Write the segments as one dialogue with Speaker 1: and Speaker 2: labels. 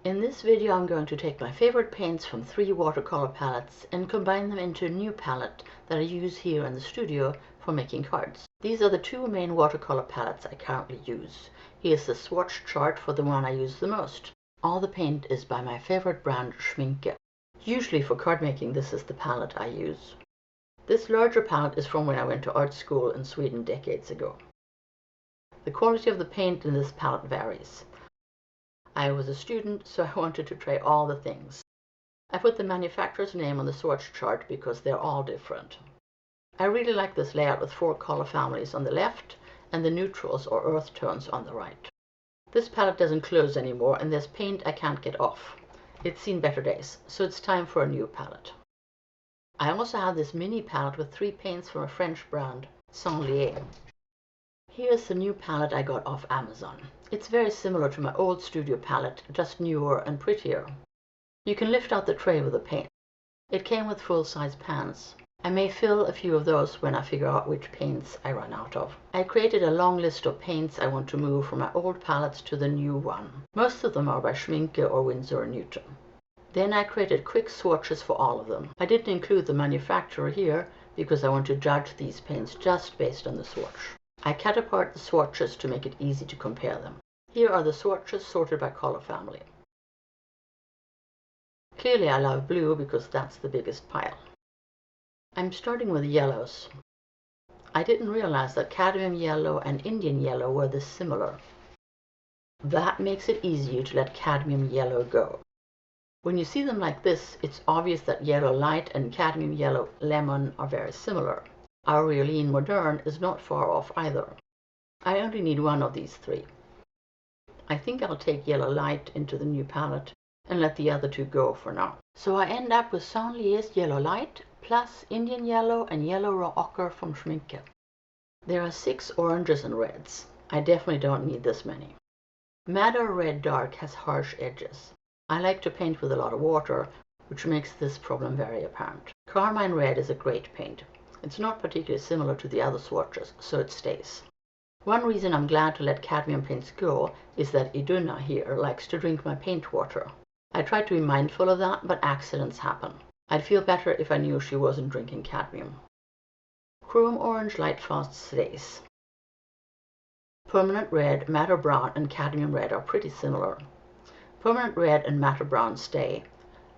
Speaker 1: In this video I'm going to take my favorite paints from 3 watercolor palettes and combine them into a new palette that I use here in the studio for making cards. These are the 2 main watercolor palettes I currently use. Here's the swatch chart for the one I use the most. All the paint is by my favorite brand Schminke. Usually for card making this is the palette I use. This larger palette is from when I went to art school in Sweden decades ago. The quality of the paint in this palette varies. I was a student, so I wanted to try all the things. I put the manufacturer's name on the swatch chart because they're all different. I really like this layout with 4 color families on the left and the neutrals or earth tones on the right. This palette doesn't close anymore and there's paint I can't get off. It's seen better days, so it's time for a new palette. I also have this mini palette with 3 paints from a French brand, Sanglier. Here's the new palette I got off Amazon. It's very similar to my old studio palette, just newer and prettier. You can lift out the tray with the paint. It came with full-size pans. I may fill a few of those when I figure out which paints I run out of. I created a long list of paints I want to move from my old palettes to the new one. Most of them are by Schminke or Winsor & Newton. Then I created quick swatches for all of them. I didn't include the manufacturer here because I want to judge these paints just based on the swatch. I cut apart the swatches to make it easy to compare them. Here are the swatches sorted by color family. Clearly I love blue because that's the biggest pile. I'm starting with yellows. I didn't realize that cadmium yellow and Indian yellow were this similar. That makes it easier to let cadmium yellow go. When you see them like this, it's obvious that yellow light and cadmium yellow lemon are very similar. Aureoline Moderne is not far off either. I only need one of these 3. I think I'll take yellow light into the new palette and let the other 2 go for now. So I end up with Sanglier's yellow light plus Indian yellow and yellow raw ochre from Schminke. There are 6 oranges and reds. I definitely don't need this many. Madder Red Dark has harsh edges. I like to paint with a lot of water, which makes this problem very apparent. Carmine Red is a great paint. It's not particularly similar to the other swatches, so it stays. One reason I'm glad to let cadmium paints go is that Iduna here likes to drink my paint water. I try to be mindful of that, but accidents happen. I'd feel better if I knew she wasn't drinking cadmium. Chrome Orange Lightfast stays. Permanent Red, Madder Brown and Cadmium Red are pretty similar. Permanent Red and Madder Brown stay,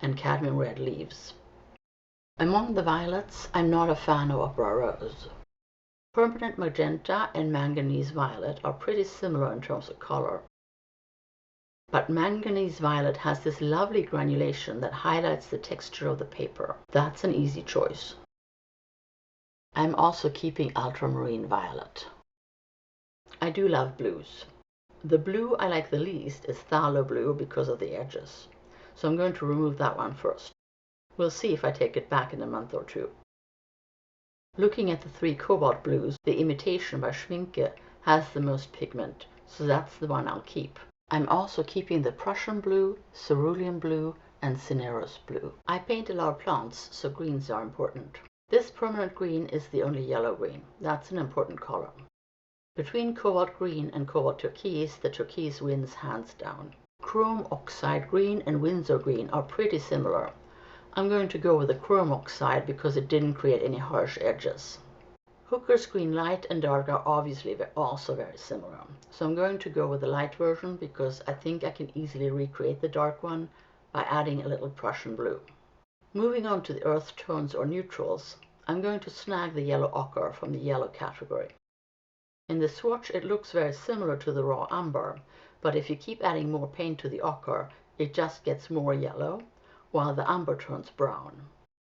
Speaker 1: and Cadmium Red leaves. Among the violets, I'm not a fan of Opera Rose. Permanent Magenta and Manganese Violet are pretty similar in terms of color. But Manganese Violet has this lovely granulation that highlights the texture of the paper. That's an easy choice. I'm also keeping Ultramarine Violet. I do love blues. The blue I like the least is Phthalo Blue because of the edges. So I'm going to remove that one first. We'll see if I take it back in a month or 2. Looking at the 3 cobalt blues, the imitation by Schminke has the most pigment, so that's the one I'll keep. I'm also keeping the Prussian blue, cerulean blue, and cinereous blue. I paint a lot of plants, so greens are important. This permanent green is the only yellow green. That's an important color. Between cobalt green and cobalt turquoise, the turquoise wins hands down. Chrome Oxide Green and Winsor Green are pretty similar. I'm going to go with the Chrome Oxide because it didn't create any harsh edges. Hooker's Green Light and Dark are obviously also very similar. So I'm going to go with the light version because I think I can easily recreate the dark one by adding a little Prussian blue. Moving on to the earth tones or neutrals, I'm going to snag the yellow ochre from the yellow category. In the swatch it looks very similar to the raw umber, but if you keep adding more paint to the ochre, it just gets more yellow, while the umber turns brown.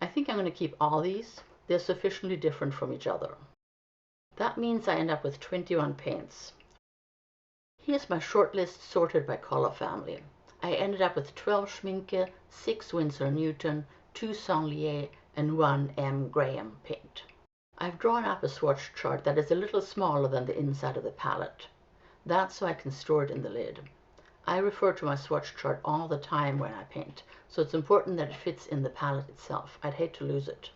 Speaker 1: I think I'm going to keep all these. They're sufficiently different from each other. That means I end up with 21 paints. Here's my short list sorted by color family. I ended up with 12 Schminke, 6 Winsor & Newton, 2 Sanglier, and 1 M. Graham paint. I've drawn up a swatch chart that is a little smaller than the inside of the palette. That's so I can store it in the lid. I refer to my swatch chart all the time when I paint, so it's important that it fits in the palette itself. I'd hate to lose it.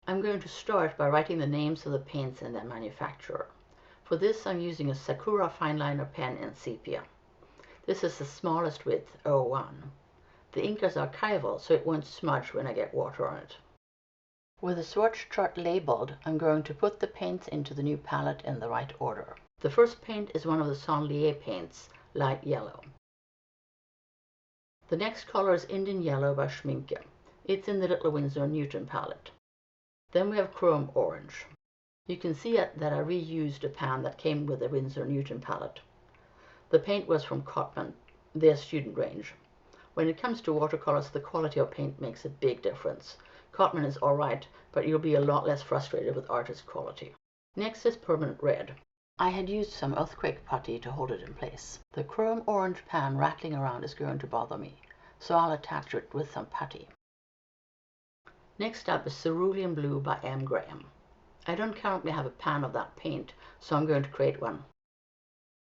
Speaker 1: I'm going to start by writing the names of the paints and their manufacturer. For this I'm using a Sakura fineliner pen in sepia. This is the smallest width, 01. The ink is archival, so it won't smudge when I get water on it. With the swatch chart labeled, I'm going to put the paints into the new palette in the right order. The first paint is one of the Sanglier paints, light yellow. The next color is Indian Yellow by Schminke. It's in the Little Winsor Newton palette. Then we have Chrome Orange. You can see that I reused a pan that came with the Winsor Newton palette. The paint was from Cotman, their student range. When it comes to watercolors, the quality of paint makes a big difference. Cotman is alright, but you'll be a lot less frustrated with artist quality. Next is Permanent Red. I had used some earthquake putty to hold it in place. The Chrome Orange pan rattling around is going to bother me, so I'll attach it with some putty. Next up is Cerulean Blue by M. Graham. I don't currently have a pan of that paint, so I'm going to create one.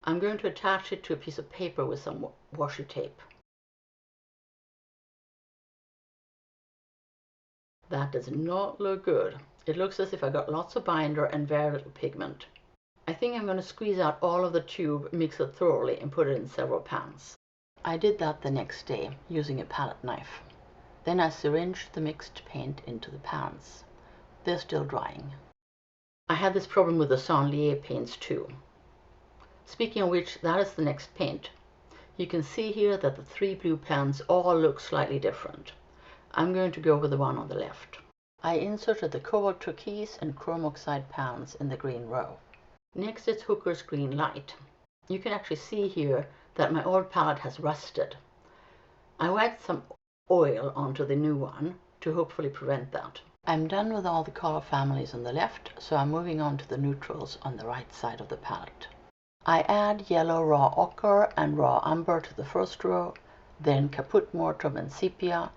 Speaker 1: I'm going to attach it to a piece of paper with some washi tape. That does not look good. It looks as if I got lots of binder and very little pigment. I think I'm going to squeeze out all of the tube, mix it thoroughly, and put it in several pans. I did that the next day using a palette knife. Then I syringed the mixed paint into the pans. They're still drying. I had this problem with the Sanglier paints too. Speaking of which, that is the next paint. You can see here that the 3 blue pans all look slightly different. I'm going to go with the one on the left. I inserted the Cobalt Turquoise and Chrome Oxide pans in the green row. Next is Hooker's Green Light. You can actually see here that my old palette has rusted. I wiped some oil onto the new one to hopefully prevent that. I'm done with all the color families on the left, so I'm moving on to the neutrals on the right side of the palette. I add yellow raw ochre and raw umber to the first row, then caput mortuum and sepia,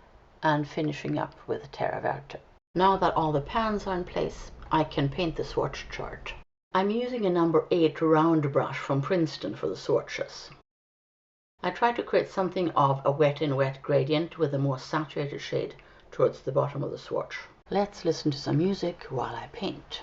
Speaker 1: and finishing up with terra verte. Now that all the pans are in place, I can paint the swatch chart. I'm using a number 8 round brush from Princeton for the swatches. I try to create something of a wet in wet gradient with a more saturated shade towards the bottom of the swatch. Let's listen to some music while I paint.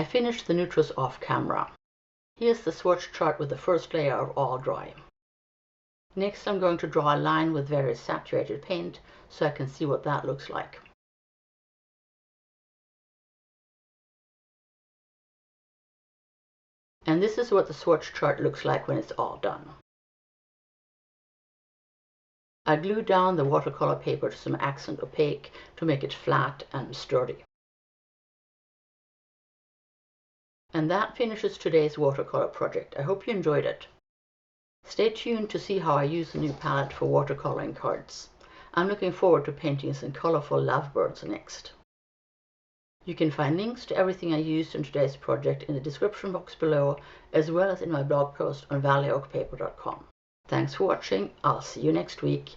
Speaker 1: I finished the neutrals off camera. Here's the swatch chart with the first layer of all dry. Next I'm going to draw a line with very saturated paint so I can see what that looks like. And this is what the swatch chart looks like when it's all done. I glued down the watercolor paper to some accent opaque to make it flat and sturdy. And that finishes today's watercolor project. I hope you enjoyed it. Stay tuned to see how I use the new palette for watercoloring cards. I'm looking forward to painting some colorful lovebirds next. You can find links to everything I used in today's project in the description box below, as well as in my blog post on valleyoakpaper.com. Thanks for watching. I'll see you next week.